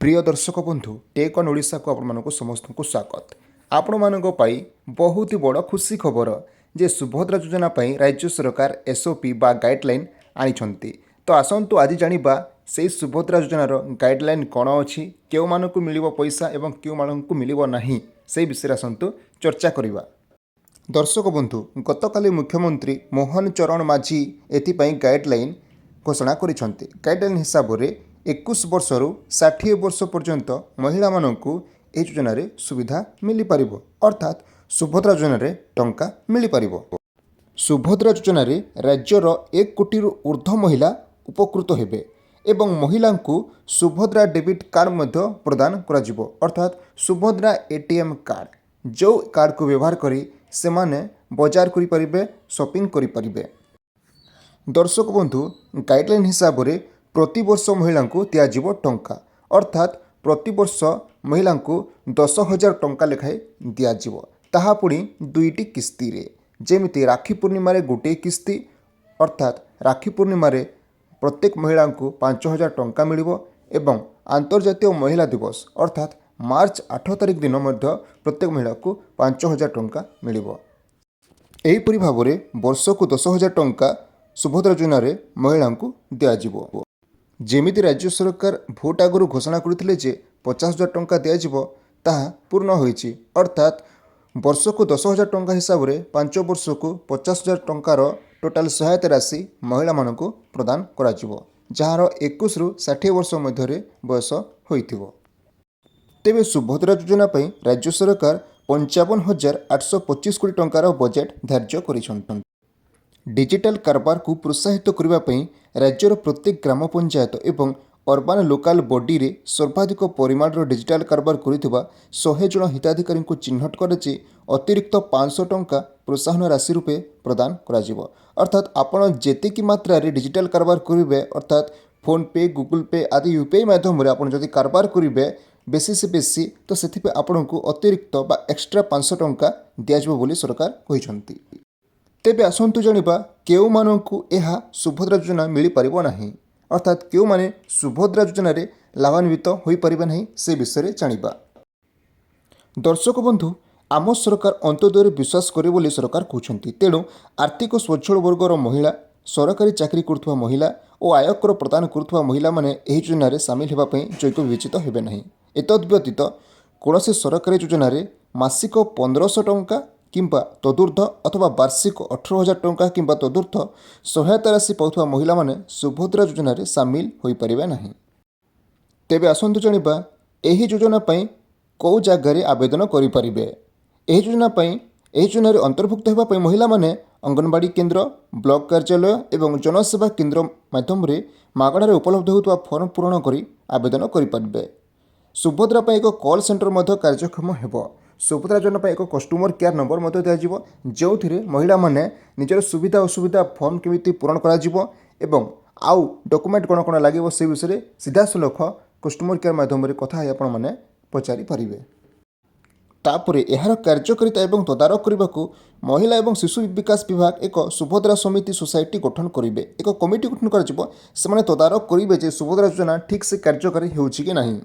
प्रिय दर्शक बंधु टेक ऑन ओडिशा को आपको समस्त को स्वागत। आपण मानक पाई बहुत ही बड़ खुशी खबर जे सुभद्रा योजना पाई राज्य सरकार एसओपी बा गाइडलाइन आनी। तो आसतु आज जानिबा से सुभद्रा योजनार गाइडलाइन कौन अच्छी केउ मानकु मिलिबो पैसा एवं केउ मानकु मिलिबो नाही से विषय आसतु चर्चा करिबा। दर्शक बंधु गतकाली मुख्यमंत्री मोहन चरण माझी एथिपाई गाइडलाइन घोषणा करिसंती। गाइडलाइन हिसाब से 21 वर्ष रु 60 वर्ष पर्यंत महिला मानकु ए योजना रे सुविधा मिली पारिबो, अर्थात सुभद्रा योजना रे टंका मिली पारिबो। सुभद्रा योजना रे राज्यर 1 कोटी रु ऊर्ध्व महिला उपकृत हेबे एवं महिला को सुभद्रा डेबिट कार्ड मध्य प्रदान करा जिवो, अर्थात सुभद्रा एटीएम कार्ड जो कार्ड को व्यवहार करी से माने बाजार करि परिबे, शॉपिंग करि परिबे। दर्शक बंधु गाइडलाइन हिसाब से प्रति वर्ष महिला को दिज्व टंका, अर्थात प्रति वर्ष महिला को 10,000 टंका लेखाए दिज्व, ताहा पुणी 2टी किस्ती रे। जेमिति राखी पूर्णिमा रे गोटे किस्ती, अर्थात राखी पूर्णिमा रे प्रत्येक महिला को 5,000 टंका मिलिबो एवं अंतर्जातीय महिला दिवस अर्थात मार्च 8 तारिख दिन मध्य प्रत्येक महिला को 5,000 टंका मिलिबो। एहीपरि भाव में वर्ष को 10,000 टंका सुभद्रा योजना रे महिला को दिज्व। जेमिति राज्य सरकार भोट आगु घोषणा करते 50,000 टंका दिज्व ताहा पूर्ण होइछि, अर्थात वर्ष को 10,000 टंका हिसाब से 5 वर्ष को 50,000 टंकार टोटाल सहायता राशि महिला मानकु प्रदान करा जिवो, जहार 21 रु 60 वर्ष मध्य बयस होइथिबो। तेबे सुभद्रा योजना पई राज्य सरकार 55,825 कोटी टंकार बजेट धार्य करिसंतन। डिजिटल कारबार को प्रोत्साहित करने राज्यर प्रत्येक ग्राम पंचायत एवं अर्बान लोकाल बॉडी रे सर्वाधिक परिमाण डिजिटल कारबार करुवा 100 जन हिताधिकारी को चिन्हट कर अतिरिक्त 500 टंका प्रोत्साहन राशि रूपे प्रदान करा जिवो। अर्थात आपण जेतिकी मात्रा रे डिजिटल कारबार करेंगे, अर्थात फोन पे, गूगल पे आदि यूपीआई माध्यम रे आपण जदि कारबार करेंगे बेसी से बेसी तो से आपण को अतिरिक्त बा एक्स्ट्रा 500 टंका दिज्व बोली सरकार कहिसंती। तेबे आसंतु जानिबा केउ मानकु एहा सुभद्रा योजना मिली पारिबो नाही, अर्थात केउ माने सुभद्रा योजना रे लाभान्वित होई परिबे नाही से विषय जानिबा। दर्शक बंधु आम सरकार अंत्योदय विश्वास करे बोली सरकार कहउछंती। तेणु आर्थिक स्वच्छल वर्गर महिला, सरकारी चाकरी करथुवा महिला और आयकर प्रदान करथुवा महिला माने एही योजना रे शामिल हेबा पई योग्य विवेचित हेबे नाही। एतद् व्यतीत कौनसी सरकारी योजना रे मासिक 1,500 टंका किंबा तदूर्ध अथवा वार्षिक 18,000 टंका किंबा तदूर्ध सहायता राशि पाउथुवा महिला माने सुभद्रा योजना रे शामिल होई परिबे नाही। तेबे आसंतु जानिबा एही योजना पई को जगह रे आवेदन करि परिबे। एही योजना पई एही योजना रे अंतर्भुक्त हेबा पई महिला माने अंगनवाड़ी केन्द्र, ब्लॉक कार्यालय एवं जनसेवा केन्द्र माध्यम रे मागणारे उपलब्ध होतुवा फॉर्म पूरण करी आवेदन करि परिबे। सुभद्रा पई एक कॉल सेंटर मध्य कार्यक्षम हेबो। सुभद्रा योजना पर एक कस्टमर केयर नंबर मध्य दिज्व, जो महिला माने निजर सुविधा असुविधा फॉर्म केमिति पूरण करा जिवो एवं आउ डॉक्यूमेंट कौन कौन लगे से विषय सीधा सलख कस्टमर केयर माध्यम कथा आपण मैंने पचारि पारिबे। तापरे एहार कार्यकारिता एवं तदारक करने को महिला एवं शिशु विकास विभाग एक सुभद्रा समिति सोसाइटी गठन करेंगे। एक कमिटी गठन कर तदारक करेंगे जे सुभद्रा योजना ठीक से कार्यकारी होउछि कि नहीं।